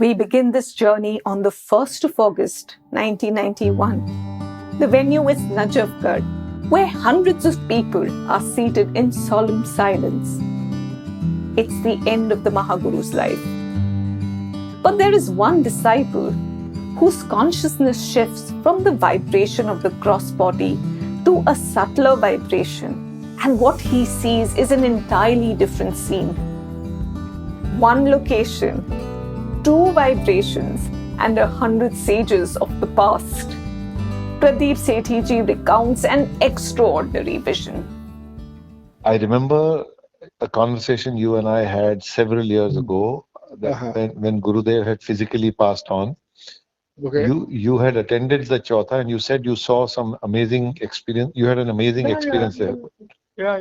We begin this journey on the 1st of August 1991. The venue is Najafgarh, where hundreds of people are seated in solemn silence. It's the end of the Mahaguru's life. But there is one disciple whose consciousness shifts from the vibration of the cross body to a subtler vibration, and what he sees is an entirely different scene. One location, two vibrations, and 100 sages of the past. Pradeep Sethi ji recounts an extraordinary vision. I remember a conversation you and I had several years ago when Gurudev had physically passed on. Okay. You had attended the Chautha and you said you saw some amazing experience. You had an amazing experience there. Yeah.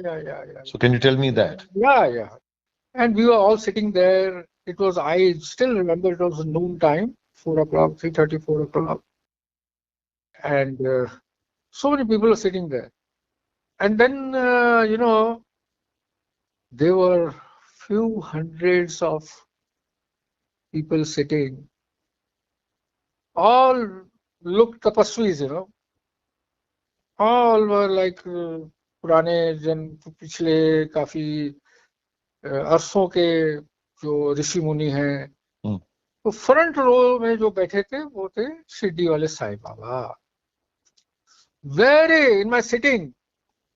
So can you tell me that? Yeah. And we were all sitting there. It was, I still remember, it was noon time, 4 o'clock, 3:30, 4 o'clock. And so many people were sitting there. And then, there were few hundreds of people sitting. All looked tapasvis, All were like पुराने जन पिछले काफी अरसों के जो ऋषि मुनि हैं, तो front row में जो बैठे थे वो थे शिरडी वाले Sai Baba. Very in my sitting,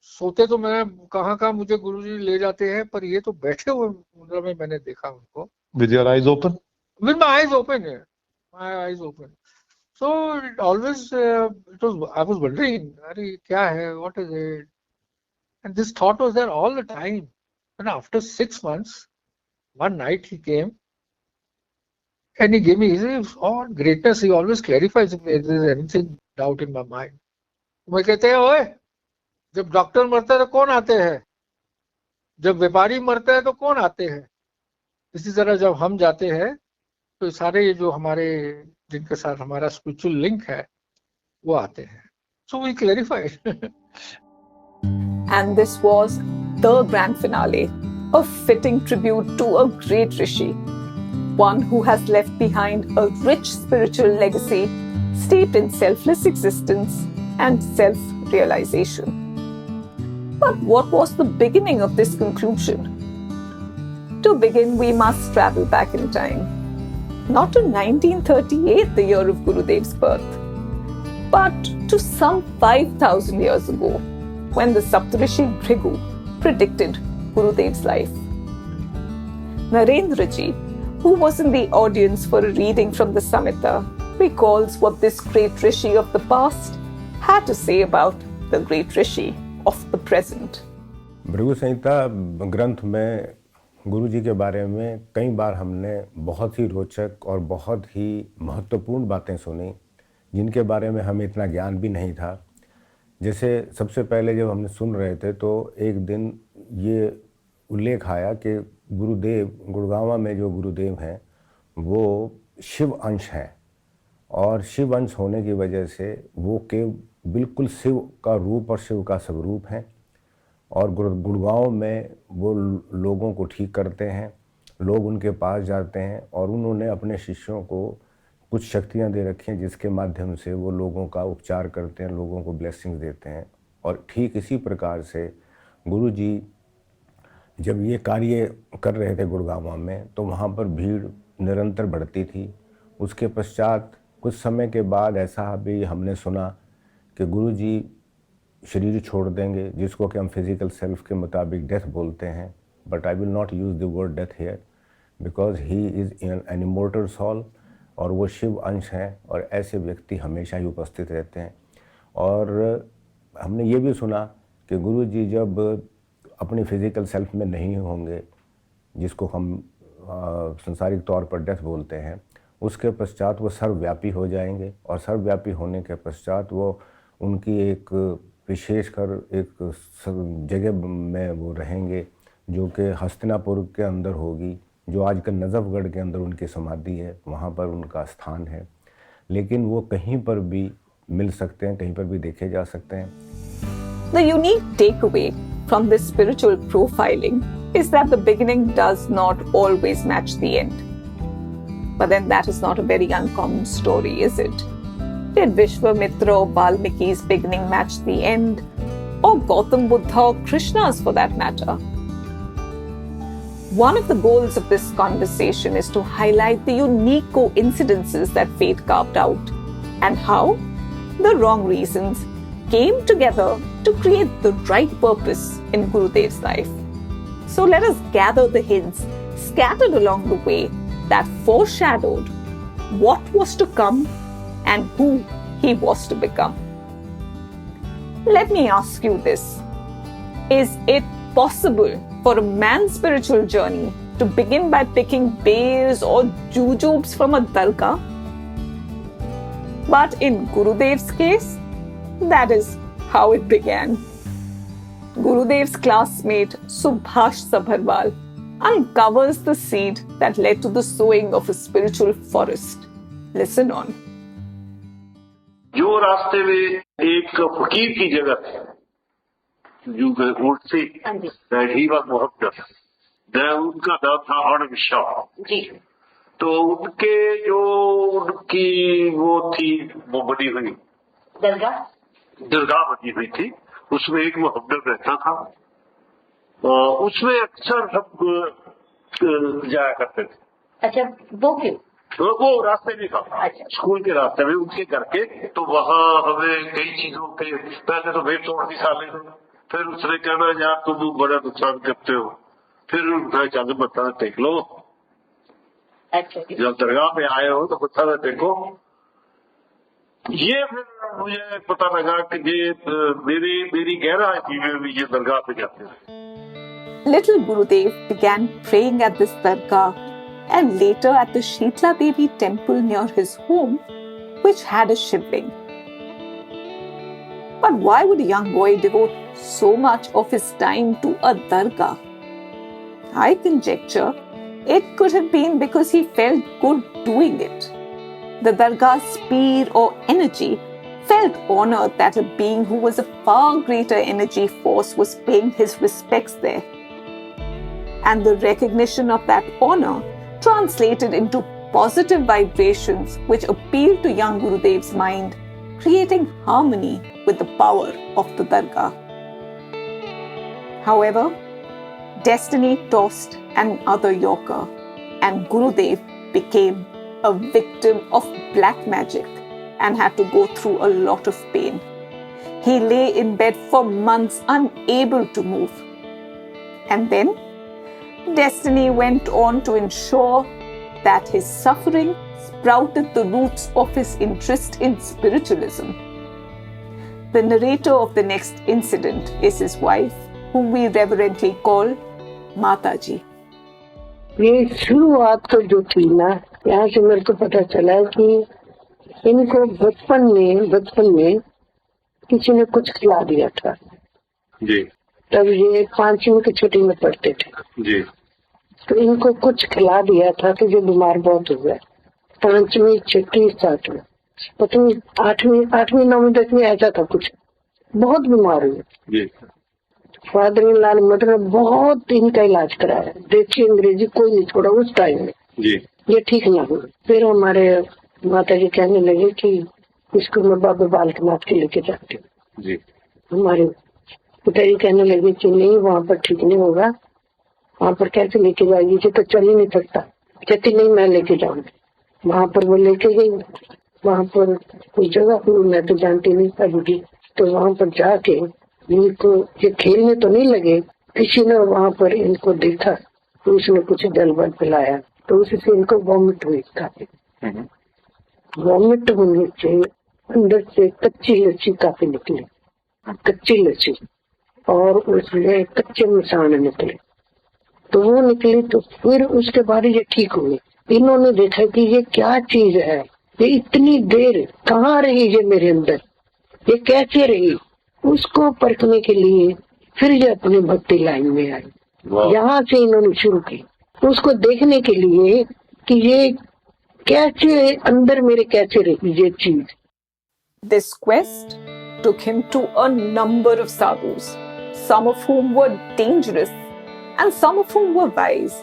सोते तो मैं कहाँ मुझे गुरुजी ले जाते हैं, पर ये तो बैठे हुए मुद्रा में मैंने देखा उनको. With your eyes open? With my eyes open, my eyes open. So it always, I was wondering, अरे क्या है, what is it? And this thought was there all the time. And after 6 months, one night he came and he gave me his own greatness. He always clarifies if there is anything doubt in my mind. मैं कहते हैं, ओए, जब doctor मरता है तो कौन आते हैं? जब व्यापारी मरता है तो कौन आते हैं? इसी तरह जब हम जाते हैं तो सारे ये जो हमारे जिनके साथ हमारा स्पिरिचुअल लिंक है वो आते हैं. So we clarified. And this was the grand finale, a fitting tribute to a great rishi, one who has left behind a rich spiritual legacy steeped in selfless existence and self-realization. But what was the beginning of this conclusion? To begin, we must travel back in time. Not to 1938, the year of Gurudev's birth, but to some 5,000 years ago, when the Saptarishi Bhrigu predicted Gurudev's life. Narendra ji, who was in the audience for a reading from the Samhita, recalls what this great rishi of the past had to say about the great rishi of the present. Bhrigu संहिता ग्रंथ में गुरु जी के बारे में कई बार हमने बहुत ही रोचक और बहुत ही महत्वपूर्ण बातें सुनी, जिनके बारे में हमें इतना ज्ञान भी नहीं था. जैसे सबसे पहले जब हमने सुन रहे थे तो एक दिन ये उल्लेख आया कि गुरुदेव, गुड़गांव में जो गुरुदेव हैं वो शिव अंश हैं, और शिव अंश होने की वजह से वो के बिल्कुल शिव का रूप और शिव का स्वरूप हैं, और गुड़गांव में वो लोगों को ठीक करते हैं. लोग उनके पास जाते हैं और उन्होंने अपने शिष्यों को कुछ शक्तियां दे रखी हैं जिसके माध्यम से वो लोगों का उपचार करते हैं, लोगों को ब्लेसिंग्स देते हैं. और ठीक इसी प्रकार से गुरु जी जब ये कार्य कर रहे थे गुड़गांव में तो वहाँ पर भीड़ निरंतर बढ़ती थी. उसके पश्चात कुछ समय के बाद ऐसा भी हमने सुना कि गुरु जी शरीर छोड़ देंगे, जिसको कि हम फिजिकल सेल्फ के मुताबिक डेथ बोलते हैं. But I will not use the word death here because he is an immortal soul, और वो शिव अंश हैं, और ऐसे व्यक्ति हमेशा ही उपस्थित रहते हैं. और हमने ये भी सुना कि गुरु जी जब अपनी फिजिकल सेल्फ में नहीं होंगे, जिसको हम संसारिक तौर पर डेथ बोलते हैं, उसके पश्चात वो सर्वव्यापी हो जाएंगे, और सर्वव्यापी होने के पश्चात वो उनकी एक विशेषकर एक जगह में वो रहेंगे जो कि हस्तिनापुर के अंदर होगी, जो आजकल नजफगढ़ के अंदर उनकी समाधि है, वहाँ पर उनका स्थान है. लेकिन वो कहीं पर भी मिल सकते हैं, कहीं पर भी देखे जा सकते हैं. The unique takeaway from this spiritual profiling is that the beginning does not always match the end. But then that is not a very uncommon story, is it? Did Vishwamitra or Valmiki's beginning match the end? Or Gautam Buddha or Krishna's for that matter? One of the goals of this conversation is to highlight the unique coincidences that fate carved out and how the wrong reasons came together to create the right purpose in Gurudev's life. So let us gather the hints scattered along the way that foreshadowed what was to come and who he was to become. Let me ask you this. Is it possible for a man's spiritual journey to begin by picking bears or jujubes from a dargah? But in Gurudev's case, that is how it began. Gurudev's classmate Subhash Sabharwal uncovers the seed that led to the sowing of a spiritual forest. Listen on. जो रास्ते में एक फकीर की जगह थी, जो ऊँट से ही वह मोहब्बत, उनका नाम था आनंद शाह जी। तो उनके जो उनकी वो थी, वो बनी हुई दरगाह बनी हुई थी, उसमें एक मोहब्बत रहता था। उसमें अक्सर हम जाया करते थे। अच्छा, वो क्यों? वो रास्ते में था, स्कूल के रास्ते में उनके करके। तो वहाँ हमें कई चीजों के, पहले तो भेड़ तोड़ दिखा लेना, फिर उसने कहना यार तुम बड़ा नुकसान करते हो, फिर उनका चल मत्था टेक लो। अच्छा, जब दरगाह पे आए हो तो मत्था टेको। ये फिर मुझे पता लगा कि ये मेरी गहरा जीवन में ये दरगाह पे जाते हैं। Little Gurudev began praying at this dargah and later at the Sheetla Devi temple near his home, which had a shivling. But why would a young boy devote so much of his time to a dargah? I conjecture it could have been because he felt good doing it. The dargah's speed or energy felt honored that a being who was a far greater energy force was paying his respects there. And the recognition of that honor translated into positive vibrations which appealed to young Gurudev's mind, creating harmony with the power of the dargah. However, destiny tossed another yoker, and Gurudev became a victim of black magic and had to go through a lot of pain. He lay in bed for months unable to move. And then destiny went on to ensure that his suffering sprouted the roots of his interest in spiritualism. The narrator of the next incident is his wife, whom we reverently call Mataji. ये शुरुआत तो जो थी ना, यहाँ से मेरे को पता चला कि इनको बचपन में किसी ने कुछ खिला दिया था जी। तब ये 5वीं की छुट्टी में पढ़ते थे जी। तो इनको कुछ खिला दिया था तो जो बीमार बहुत हो गया। 5वीं 6वीं 7वीं पता नहीं 8वीं 9वीं 10वीं ऐसा था, कुछ बहुत बीमार हुए। फादर इन लॉ मतलब बहुत इनका इलाज कराया, देसी अंग्रेजी कोई नहीं छोड़ा उस टाइम में जी। ये ठीक ना हुआ। फिर हमारे माता जी कहने लगे कि इसको मैं बाबा बालकनाथ के लेके जाती हूँ जी। हमारे पिताजी कहने लगे कि नहीं, वहाँ पर ठीक नहीं होगा, वहाँ पर कैसे लेके जाएगी, ये तो चल ही नहीं सकता। कहती नहीं, मैं लेके जाऊंगी। वहाँ पर वो लेके गई। वहाँ पर कोई जगह मैं तो जानती नहीं था, तो वहाँ पर जाके इनको ये खेलने तो नहीं लगे, किसी ने वहाँ पर इनको देखा तो उसने कुछ जल बल पिलाया, तो उससे इनको वॉमिट हुई काफी। वॉमिट होने से अंदर से कच्ची लस्सी काफी निकली, कच्ची लस्सी, और उसमें कच्चे मसाने निकले। तो वो निकली तो फिर उसके बाद ये ठीक हुए। इन्होंने देखा कि ये क्या चीज है, ये इतनी देर कहाँ रही, ये मेरे अंदर ये कैसे रही। उसको परखने के लिए फिर ये अपने भक्ति लाइन में आई। यहाँ से इन्होंने शुरू की उसको देखने के लिए कि ये कैसे अंदर मेरे कैसे रही ये चीज। This quest took him to a number of sadhus, some of whom were dangerous and some of whom were wise.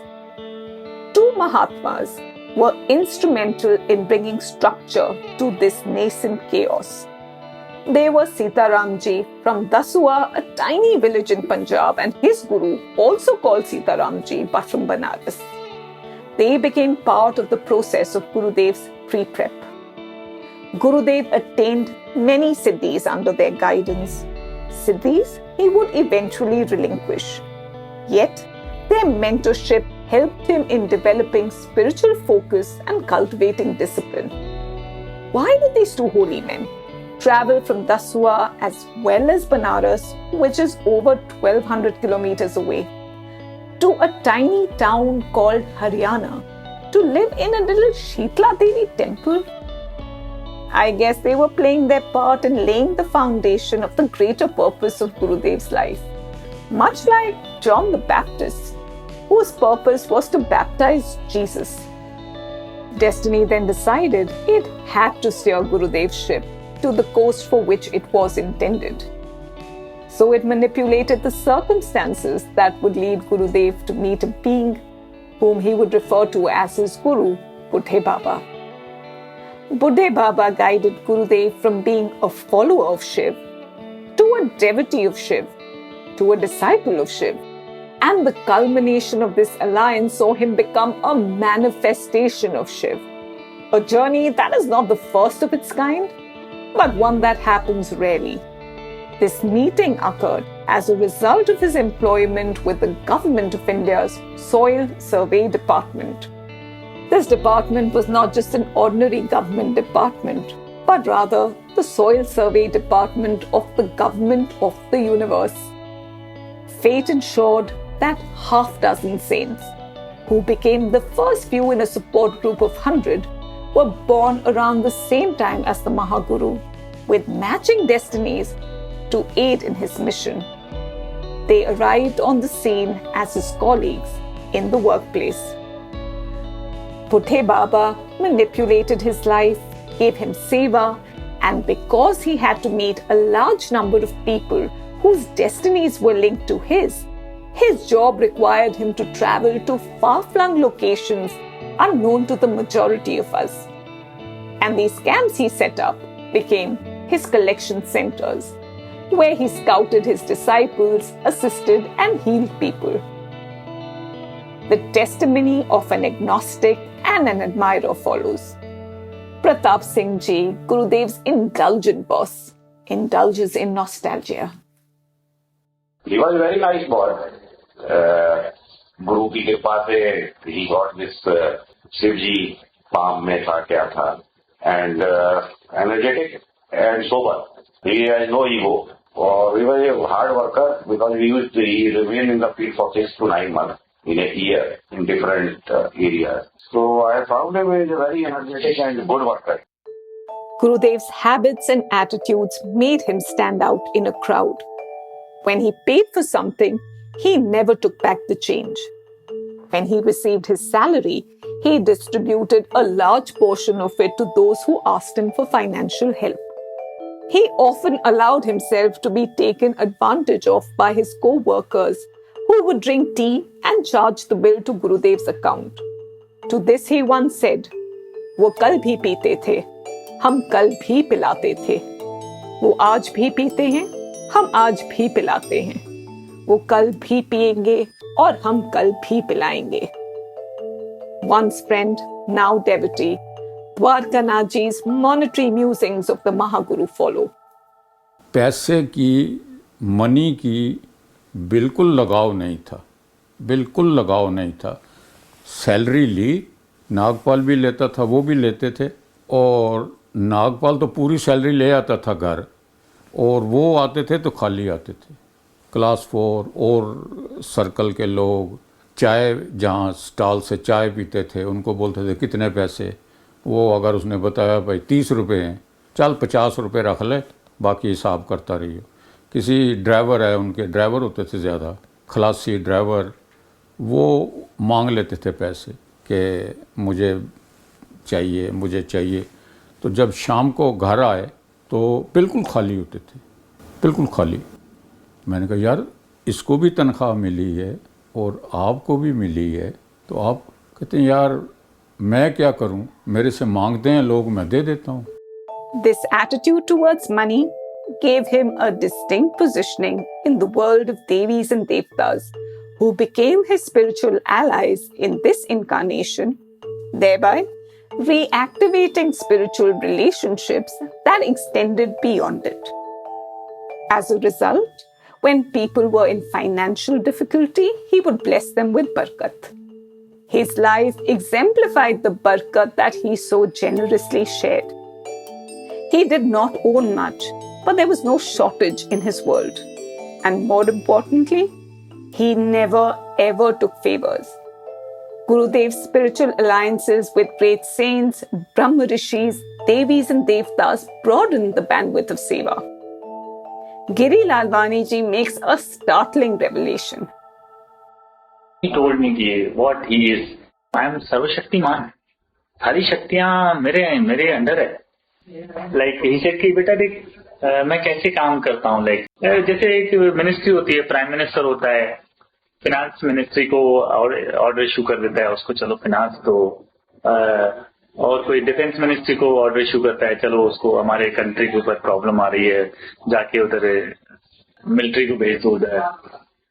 Two Mahatmas, were instrumental in bringing structure to this nascent chaos. They were Sitaram Ji from Dasua, a tiny village in Punjab, and his guru, also called Sitaram Ji, but from Banaras. They became part of the process of Gurudev's pre-prep. Gurudev attained many siddhis under their guidance. Siddhis he would eventually relinquish. Yet, their mentorship helped him in developing spiritual focus and cultivating discipline. Why did these two holy men travel from Dasua as well as Banaras, which is over 1200 kilometers away, to a tiny town called Haryana to live in a little Shitla Devi temple? I guess they were playing their part in laying the foundation of the greater purpose of Gurudev's life. Much like John the Baptist, whose purpose was to baptize Jesus. Destiny then decided it had to steer Gurudev's ship to the coast for which it was intended. So it manipulated the circumstances that would lead Gurudev to meet a being whom he would refer to as his guru, Budhe Baba. Budhe Baba guided Gurudev from being a follower of Shiv to a devotee of Shiv to a disciple of Shiv, and the culmination of this alliance saw him become a manifestation of Shiv. A journey that is not the first of its kind, but one that happens rarely. This meeting occurred as a result of his employment with the Government of India's Soil Survey Department. This department was not just an ordinary government department, but rather the Soil Survey Department of the Government of the Universe. Fate ensured that half-dozen saints, who became the first few in a support group of 100, were born around the same time as the Mahaguru, with matching destinies to aid in his mission. They arrived on the scene as his colleagues in the workplace. Budhe Baba manipulated his life, gave him seva, and because he had to meet a large number of people whose destinies were linked to his job required him to travel to far-flung locations unknown to the majority of us. And these camps he set up became his collection centers, where he scouted his disciples, assisted and healed people. The testimony of an agnostic and an admirer follows. Pratap Singh Ji, Gurudev's indulgent boss, indulges in nostalgia. He was a very nice boy. Guru ki kripa se he got this Shivji palm mein tha kya tha, and energetic and sober. He has no ego. He was a hard worker because he remained in the field for 6 to 9 months in a year in different areas. So I found him as a very energetic and good worker. Gurudev's habits and attitudes made him stand out in a crowd. When he paid for something, he never took back the change. When he received his salary, he distributed a large portion of it to those who asked him for financial help. He often allowed himself to be taken advantage of by his co-workers who would drink tea and charge the bill to Gurudev's account. To this he once said, "वो कल भी पीते थे, हम कल भी पिलाते थे. वो आज भी पीते हैं, हम आज भी पिलाते हैं. वो कल भी पिएंगे और हम कल भी पिलाएंगे." Once friend, now devotee, Dwarkanath Ji's monetary musings of the Mahaguru follow. पैसे की, मनी की बिल्कुल लगाव नहीं था, बिल्कुल लगाव नहीं था. सैलरी ली, नागपाल भी लेता था, वो भी लेते थे, और नागपाल तो पूरी सैलरी ले आता था घर, और वो आते थे तो खाली आते थे. क्लास 4 और सर्कल के लोग चाय, जहाँ स्टॉल से चाय पीते थे, उनको बोलते थे कितने पैसे. वो अगर उसने बताया भाई 30 रुपये हैं, चल 50 रुपये रख ले, बाकी हिसाब करता रहियो. किसी ड्राइवर है, उनके ड्राइवर होते थे ज़्यादा, खलासी ड्राइवर, वो मांग लेते थे पैसे कि मुझे चाहिए, मुझे चाहिए. तो जब शाम को घर आए तो बिल्कुल खाली होते थे, बिल्कुल खाली. मैंने कहा यार इसको भी तनख्वाह मिली है और आपको भी मिली है, तो आप कहते हैं यार मैं क्या करूं, मेरे से मांगते हैं लोग, मैं दे देता हूं. This attitude towards money gave him a distinct positioning in the world of Devis and Devtas, who became his spiritual allies in this incarnation, thereby reactivating spiritual relationships that extended beyond it. As a result, when people were in financial difficulty, he would bless them with barakat. His life exemplified the barakat that he so generously shared. He did not own much, but there was no shortage in his world. And more importantly, he never ever took favors. Gurudev's spiritual alliances with great saints, Brahma Rishis, Devis and Devtas broadened the bandwidth of seva. Giri Lalwani ji makes a startling revelation. He told me what he is. I am Sarvashaktiman. सारी शक्तियां मेरे under है. Like he said कि बेटा देख मैं कैसे काम करता हूँ. Like जैसे एक मिनिस्ट्री होती है, प्राइम मिनिस्टर होता है, फिनांस मिनिस्ट्री को ऑर्डर इशू कर देता है, उसको चलो फिनांस दो, और कोई डिफेंस मिनिस्ट्री को ऑर्डर इशू करता है, चलो उसको हमारे कंट्री के ऊपर प्रॉब्लम आ रही है, जाके उधर मिलिट्री को भेज दो उधर.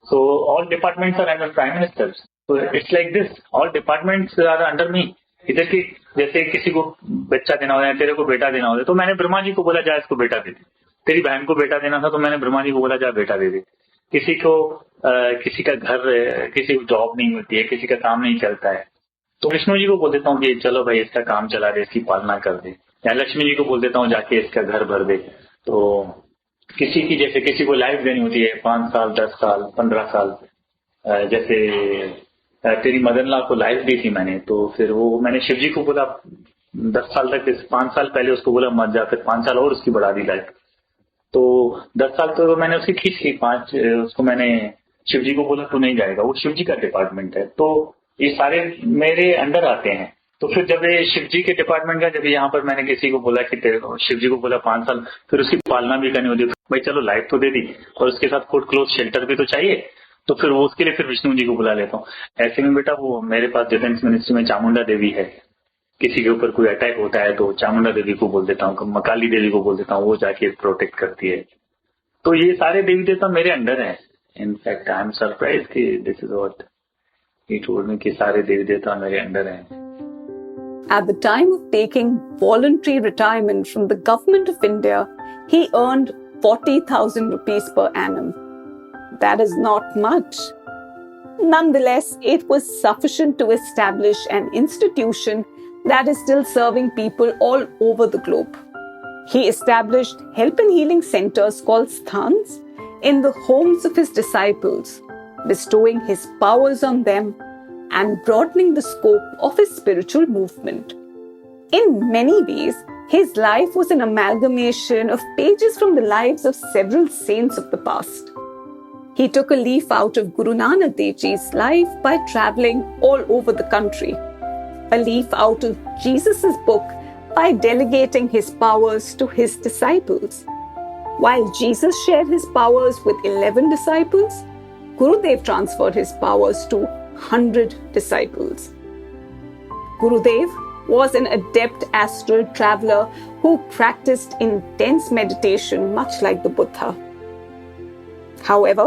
So all departments are under prime ministers. So it's like this. All departments are under me. इधर की जैसे किसी को बच्चा देना होता है, तेरे को बेटा देना होता है, तो मैंने ब्रह्मा जी को बोला जा इसको बेटा दे दे. तेरी बहन को बेटा देना था तो मैंने ब्रह्मा जी को बोला जा बेटा दे दे. किसी को किसी का घर, किसी को जॉब नहीं मिलती है, किसी का काम नहीं चलता है, तो विष्णु जी को बोल देता हूँ कि चलो भाई इसका काम चला दे, इसकी पालना कर दे. या लक्ष्मी जी को बोल देता हूँ जाके इसका घर भर दे. तो किसी की जैसे किसी को लाइफ देनी होती है 5 साल 10 साल 15 साल, जैसे तेरी मदन लाल को लाइफ दी थी मैंने, तो फिर वो मैंने शिव जी को बोला 10 साल तक, 5 साल पहले उसको बोला मत जा, फिर 5 साल और उसकी बढ़ा दी लाइफ. तो 10 साल तो मैंने उसकी खींच ली, 5 उसको मैंने शिव जी को बोला तू नहीं जाएगा, वो शिव जी का डिपार्टमेंट है. तो ये सारे मेरे अंडर आते हैं. तो फिर जब ये शिव जी के डिपार्टमेंट का, जब यहाँ पर मैंने किसी को बोला कि शिव जी को बोला 5 साल, फिर उसकी पालना भी करनी होती है. भाई चलो लाइफ तो दे दी और उसके साथ फूड क्लोथ शेल्टर भी तो चाहिए, तो फिर वो उसके लिए फिर विष्णु जी को बुला लेता हूँ. ऐसे में बेटा वो मेरे पास डिफेंस मिनिस्ट्री में चामुंडा देवी है, किसी के ऊपर कोई अटैक होता है तो चामुंडा देवी को बोल देता हूँ, मकाली देवी को बोल देता हूँ, वो जाके प्रोटेक्ट करती है. तो ये सारे देवी देवता मेरे अंडर है. इनफैक्ट आई एम सरप्राइज कि this is what he told me कि सारे देवी देवता मेरे अंडर हैं. At the time of taking voluntary retirement from the government of India, he earned 40,000 rupees per annum. That is not much. Nonetheless, it was sufficient to establish an institution that is still serving people all over the globe. He established help and healing centers called sthans in the homes of his disciples, bestowing his powers on them and broadening the scope of his spiritual movement. In many ways, his life was an amalgamation of pages from the lives of several saints of the past. He took a leaf out of Guru Nanak Dev Ji's life by traveling all over the country, a leaf out of Jesus' book by delegating his powers to his disciples. While Jesus shared his powers with 11 disciples, Gurudev transferred his powers to 100 disciples. Gurudev was an adept astral traveler who practiced intense meditation much like the Buddha. However,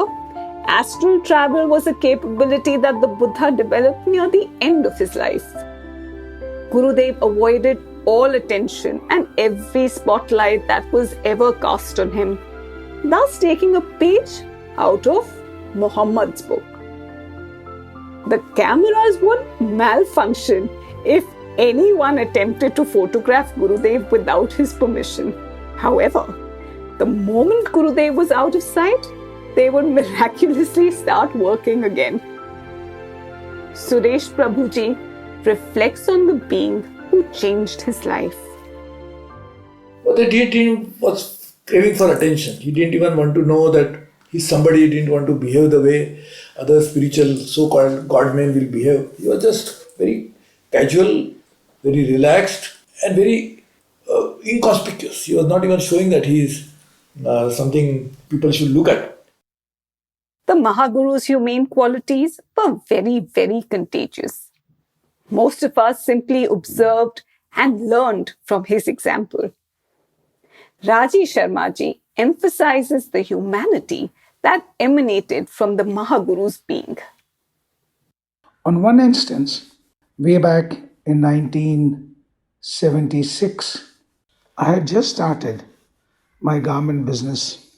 astral travel was a capability that the Buddha developed near the end of his life. Gurudev avoided all attention and every spotlight that was ever cast on him, thus taking a page out of Muhammad's book. The cameras would malfunction if anyone attempted to photograph Gurudev without his permission. However, the moment Gurudev was out of sight, they would miraculously start working again. Suresh Prabhuji reflects on the being who changed his life. What he did was craving for attention. He didn't even want to know that he's somebody. He didn't want to behave the way other spiritual so-called God men will behave. He was just very casual, very relaxed and very inconspicuous. He was not even showing that he is something people should look at. The Mahaguru's humane qualities were very, very contagious. Most of us simply observed and learned from his example. Raji Sharma ji emphasizes the humanity that emanated from the Mahaguru's being. On one instance, way back in 1976, I had just started my garment business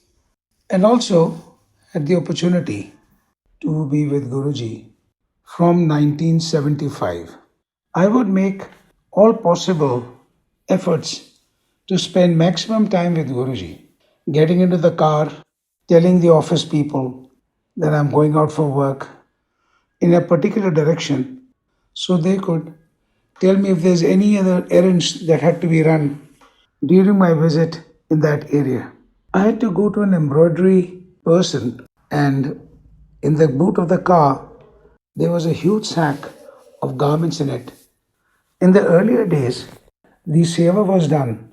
and also had the opportunity to be with Guruji from 1975. I would make all possible efforts to spend maximum time with Guruji, getting into the car, telling the office people that I'm going out for work in a particular direction so they could tell me if there's any other errands that had to be run during my visit in that area. I had to go to an embroidery person, and in the boot of the car, there was a huge sack of garments in it. In the earlier days, the seva was done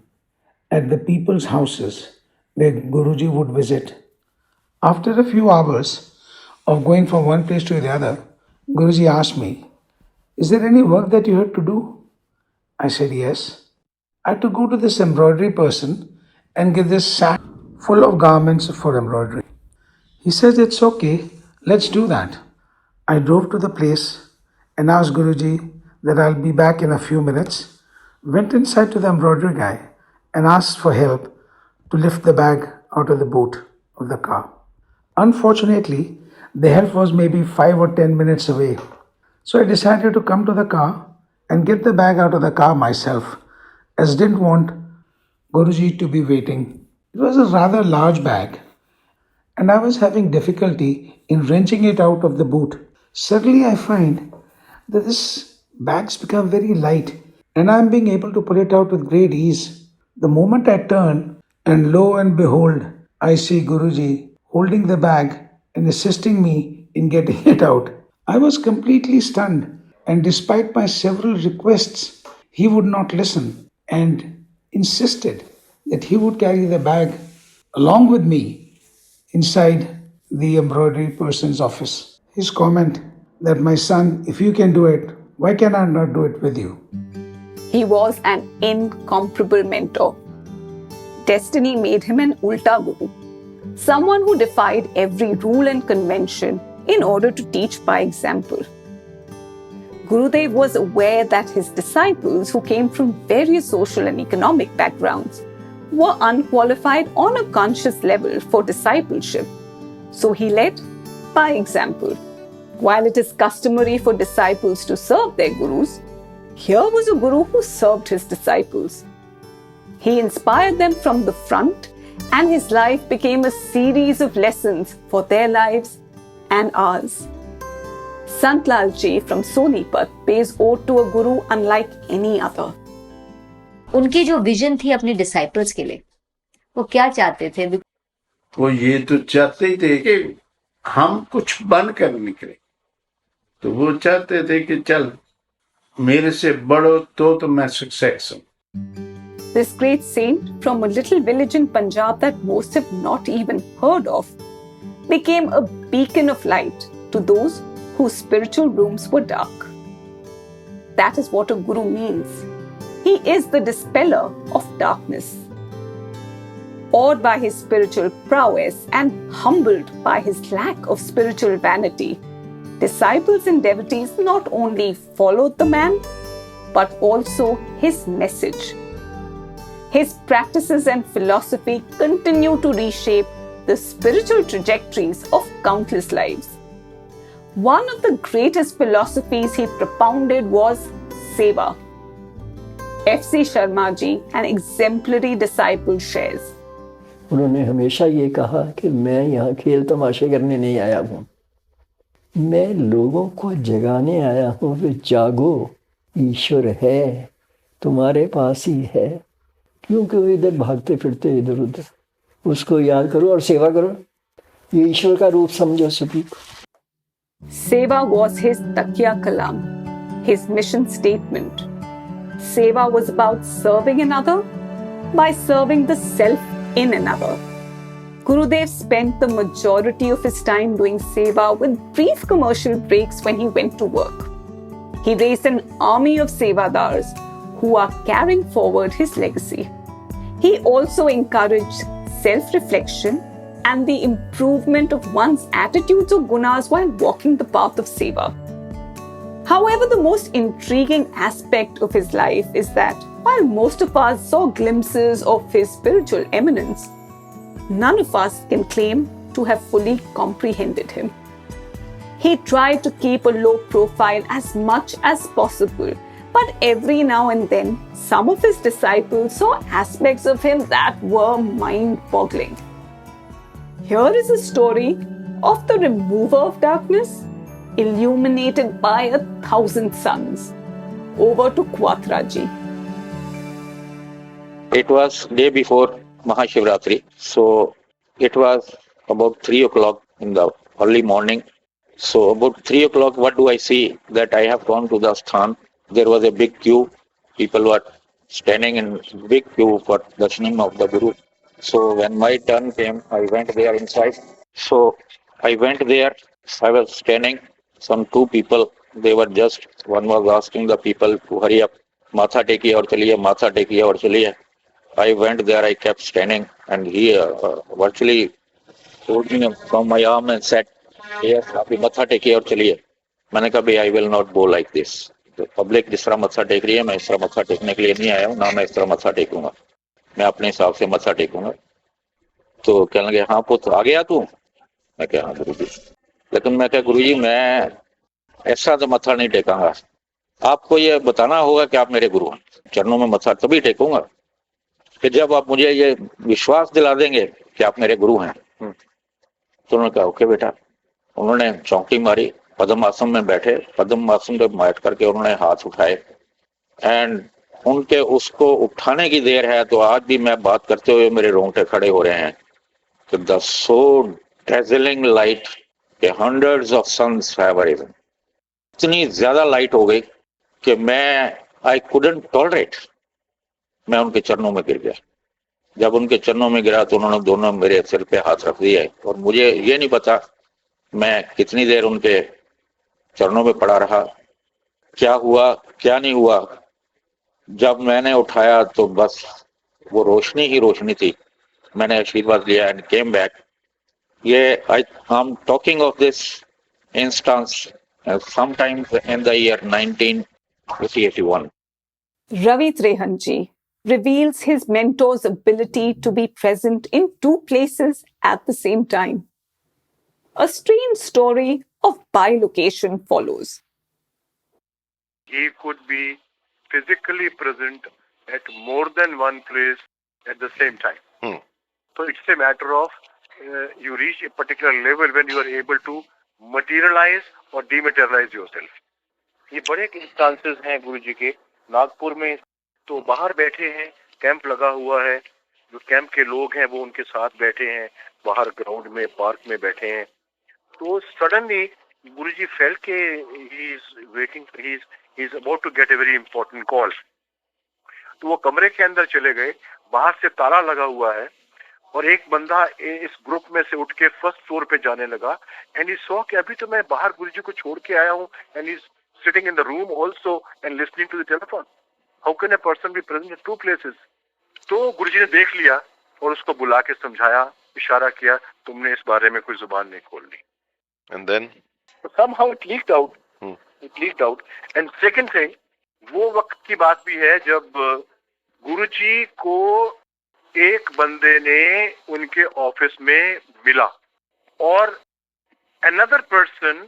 at the people's houses where Guruji would visit. After a few hours of going from one place to the other, Guruji asked me, "Is there any work that you had to do?" I said, "Yes. I had to go to this embroidery person and get this sack full of garments for embroidery." He says, "It's okay, let's do that." I drove to the place and asked Guruji that I'll be back in a few minutes, went inside to the embroidery guy and asked for help to lift the bag out of the boot of the car. Unfortunately, the help was maybe 5 or 10 minutes away. So I decided to come to the car and get the bag out of the car myself, as didn't want Guruji to be waiting. It was a rather large bag, and I was having difficulty in wrenching it out of the boot. Suddenly I find that this bag's become very light, and I'm being able to pull it out with great ease. The moment I turn, and lo and behold, I see Guruji holding the bag and assisting me in getting it out. I was completely stunned, and despite my several requests, he would not listen and insisted that he would carry the bag along with me inside the embroidery person's office. His comment that, "My son, if you can do it, why can I not do it with you?" He was an incomparable mentor. Destiny made him an Ulta Guru, someone who defied every rule and convention in order to teach by example. Gurudev was aware that his disciples, who came from various social and economic backgrounds, were unqualified on a conscious level for discipleship. So he led by example. While it is customary for disciples to serve their gurus, here was a guru who served his disciples. He inspired them from the front, and his life became a series of lessons for their lives and ours. Sant Lal Ji from Sonipat pays ode to a guru unlike any other. उनकी जो vision थी अपने disciples के लिए, वो क्या चाहते थे? वो ये तो चाहते ही थे कि हम कुछ बन कर निकले, तो वो चाहते थे कि चल मेरे से बड़ो तो मैं सक्सेस हूं. This great saint from a little village in Punjab that most have not even heard of became a beacon of light to those whose spiritual rooms were dark. That is what a guru means. He is the dispeller of darkness. Awed by his spiritual prowess and humbled by his lack of spiritual vanity, disciples and devotees not only followed the man, but also his message. His practices and philosophy continue to reshape the spiritual trajectories of countless lives. One of the greatest philosophies he propounded was Seva. F.C. Sharma ji, an exemplary disciple, shares. उन्होंने हमेशा ये कहा कि मैं यहाँ खेल तमाशे करने नहीं आया हूँ, मैं लोगों को जगाने आया हूँ कि जागो, ईश्वर है, तुम्हारे पास ही है, क्योंकि वो इधर भागते फिरते इधर उधर, उसको याद करो और सेवा करो, ये ईश्वर का रूप समझो सभी को. Seva was his takya kalam, his mission statement. Seva was about serving another by serving the self in another. Gurudev spent the majority of his time doing seva with brief commercial breaks when he went to work. He raised an army of Sevadars who are carrying forward his legacy. He also encouraged self-reflection and the improvement of one's attitudes or gunas while walking the path of seva. However, the most intriguing aspect of his life is that while most of us saw glimpses of his spiritual eminence, none of us can claim to have fully comprehended him. He tried to keep a low profile as much as possible, but every now and then, some of his disciples saw aspects of him that were mind-boggling. Here is a story of the remover of darkness, illuminated by 1,000 suns. Over to Quatraji. It was day before Mahashivratri, so it was about 3 o'clock in the early morning. So about 3 o'clock, what do I see? That I have gone to the Asthan. There was a big queue. People were standing in big queue for darshaning of the Guru. So when my turn came, I went there inside. So I went there. I was standing. Some 2 people, they were just, one was asking the people to hurry up. Matha tekiye aur chaliye, matha tekiye aur chaliye. I went there, I kept standing, and he virtually told me from my arm and said, yes, abhi matha tekiye aur chaliye. मैंने कहा भाई I will not go like this. तो public जिस तरह मत्था take रही है, मैं इस तरह मत्था टेकने के लिए नहीं आया हूँ, ना मैं इस तरह मत्था टेकूंगा, मैं अपने हिसाब से मत्था टेकूंगा. तो कहने लगे हाँ पुत्र आ गया तू? मैं कहा हाँ गुरु जी. लेकिन मैं कहा गुरु जी मैं ऐसा तो मत्था नहीं टेकूंगा, आपको ये बताना होगा कि आप मेरे गुरु हैं. चरणों में मत्था तभी टेकूंगा कि जब आप मुझे ये विश्वास दिला देंगे कि आप मेरे गुरु हैं. तो उन्होंने कहा ओके बेटा. उन्होंने चौंकी मारी, पद्म आसन में बैठे, पद्म आसन पे बैठ करके उन्होंने हाथ उठाए एंड उनके उसको उठाने की देर है तो आज भी मैं बात करते हुए मेरे रोंगटे खड़े हो रहे हैं कि द सो dazzling light के hundreds of suns have arisen. इतनी ज्यादा लाइट हो गई कि मैं I couldn't tolerate. मैं उनके चरणों में गिर गया. जब उनके चरणों में गिरा तो उन्होंने दोनों मेरे सिर पे हाथ रख दिए और मुझे ये नहीं पता मैं कितनी देर उनके चरणों में पड़ा रहा, क्या हुआ क्या नहीं हुआ. जब मैंने उठाया तो बस वो रोशनी ही रोशनी थी. मैंने आशीर्वाद लिया and came back. Yeah I am talking of this instance sometimes in the year 1981. Ravi Trehanji reveals his mentor's ability to be present in 2 places at the same time. A strange story of bilocation follows. He could be physically present at more than one place at the same time. So it's a matter of you reach a particular level when you are able to materialize or dematerialize yourself. ये बड़े instances हैं गुरु जी के. नागपुर में तो बाहर बैठे हैं, camp लगा हुआ है, जो कैंप के लोग हैं वो उनके साथ बैठे हैं, बाहर ग्राउंड में पार्क में बैठे हैं. तो सडनली गुरु जी फेल के he is waiting, he is about to get a very important call. तो वो कमरे के अंदर चले गए, बाहर से ताला लगा हुआ है और एक बंदा इस ग्रुप में से उठ के फर्स्ट फ्लोर पे जाने लगा एंड ही सॉ कि अभी तो मैं बाहर गुरु जी को छोड़ के आया हूँ and he is sitting in the room also and listening to the telephone. How can a person be present at 2 places? तो गुरु जी ने देख लिया और उसको बुला के समझाया, इशारा किया, तुमने इस बारे में कोई जुबान नहीं खोलनी. And then somehow it leaked out. It leaked out. And second thing, वो वक्त की बात भी है जब गुरु जी को एक बंदे ने उनके ऑफिस में मिला और another person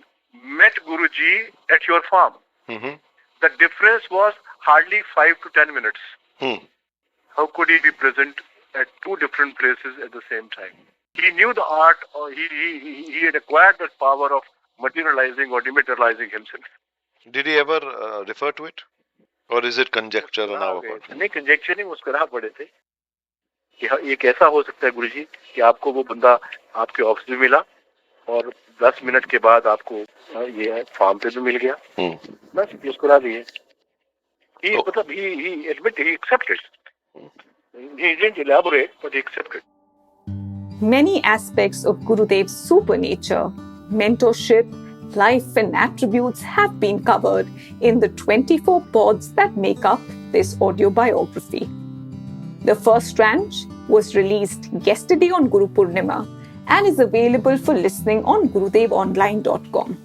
met Guruji at your farm. The difference was hardly 5 to 10 minutes. How could he be present at 2 different places at the same time? He knew the art, or he had acquired that power of materializing or dematerializing himself. Did he ever refer to it? Or is it conjecture on our part? नहीं, conjecture नहीं, मुस्कुरा पड़े थे कि ये कैसा हो सकता है गुरुजी कि आपको वो बंदा आपके ऑफिस में मिला और 10 मिनट के बाद आपको ये फार्म पे भी मिल गया. बस मुस्कुरा दिए. He admitted, he accepted. He didn't elaborate, but he accepted. Many aspects of Gurudev's super nature, mentorship, life and attributes have been covered in the 24 pods that make up this autobiography. The first tranche was released yesterday on Guru Purnima and is available for listening on gurudevonline.com.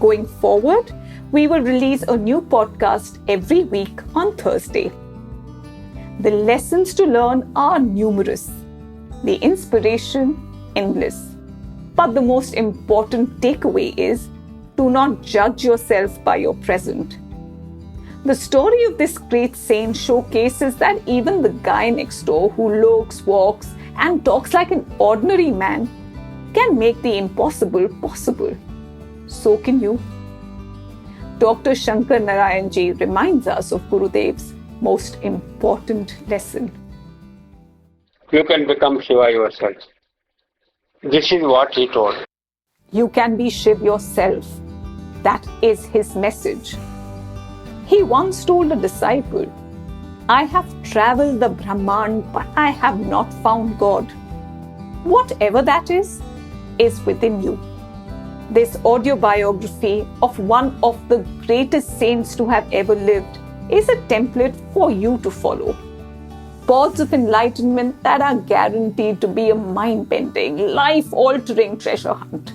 Going forward, we will release a new podcast every week on Thursday. The lessons to learn are numerous, the inspiration endless. But the most important takeaway is, do not judge yourself by your present. The story of this great saint showcases that even the guy next door who looks, walks, and talks like an ordinary man can make the impossible possible. So can you. Dr. Shankar Narayan Ji reminds us of Gurudev's most important lesson. You can become Shiva yourself. This is what he told. You can be Shiv yourself. That is his message. He once told a disciple, I have traveled the Brahman, but I have not found God. Whatever that is within you. This autobiography of one of the greatest saints to have ever lived is a template for you to follow. Pods of enlightenment that are guaranteed to be a mind-bending, life-altering treasure hunt.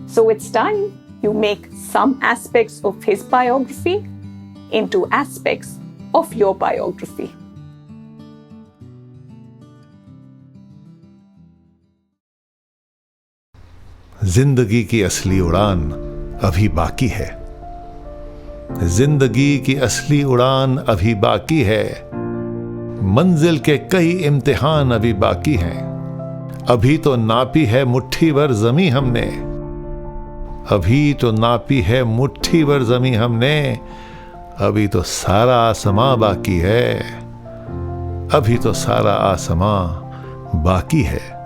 So it's time you make some aspects of his biography into aspects of your biography. जिंदगी की असली उड़ान अभी बाकी है. जिंदगी की असली उड़ान अभी बाकी है. मंजिल के कई इम्तिहान अभी बाकी हैं. अभी तो नापी है मुट्ठी भर ज़मीं हमने. अभी तो नापी है मुट्ठी भर ज़मीं हमने. अभी तो सारा आसमां बाकी है. अभी तो सारा आसमां बाकी है.